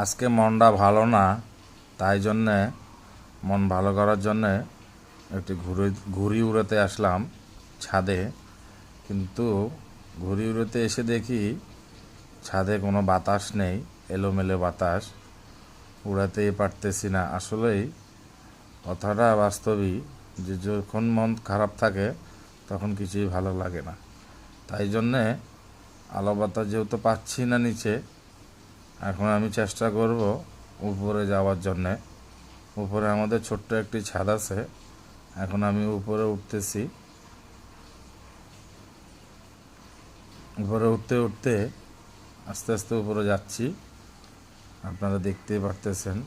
আজকে মনটা ভালো না, তাই জন্যে মন ভালো করার জন্যে একটি ঘুড়ি উড়াতে আসলাম ছাদে। কিন্তু ঘুড়ি উড়াতে এসে দেখি ছাদে কোনো বাতাস নেই, এলোমেলো বাতাস, উড়াতেই পারতেছি না। আসলেই কথাটা বাস্তবই যে যখন মন খারাপ থাকে তখন কিছুই ভালো লাগে না। তাই জন্যে আলো বাতাস যেহেতু পাচ্ছি না নিচে, এখন আমি চেষ্টা করব উপরে যাওয়ার জন্যে। উপরে আমাদের ছোট্ট একটি ছাদ আছে, এখন আমি উপরে উঠতেছি। উপরে উঠতে উঠতে আস্তে আস্তে উপরে যাচ্ছি, আপনারা দেখতেই পারতেছেন।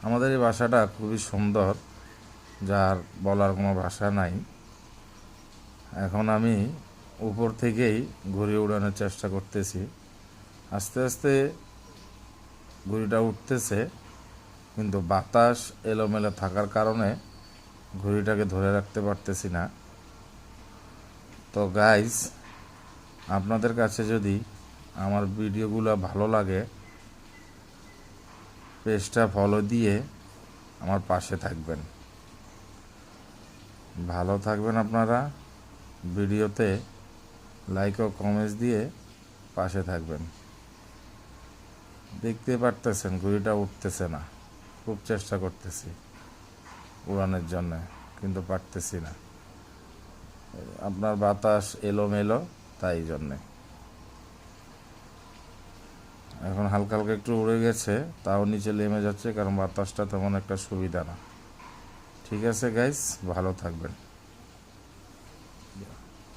আমাদের এই বাসাটা খুবই সুন্দর, যার বলার কোনো ভাষা নাই। এখন আমি উপর থেকেই ঘুড়ি উড়ানোর চেষ্টা করতেছি। আস্তে আস্তে ঘুড়িটা উঠতেছে, কিন্তু বাতাস এলোমেলো থাকার কারণে ঘুড়িটাকে ধরে রাখতে পারতেছি না। তো গাইস, আপনাদের কাছে যদি আমার ভিডিওগুলো ভালো লাগে, পেজটা ফলো দিয়ে আমার পাশে থাকবেন। ভালো থাকবেন আপনারা। ভিডিওতে লাইক ও কমেন্টস দিয়ে পাশে থাকবেন। দেখতে পারতেছেন ঘুড়িটা উঠতেছে না, খুব চেষ্টা করতেছি উড়ানোর জন্য, কিন্তু পারতেছি না। আপনার বাতাস এলোমেলো, তাই জন্যে। এখন হালকা হালকা একটু উড়ে গেছে, তাও নিচে নেমে যাচ্ছে, কারণ বাতাসটা তেমন একটা সুবিধা না। ঠিক আছে গাইস, ভালো থাকবেন।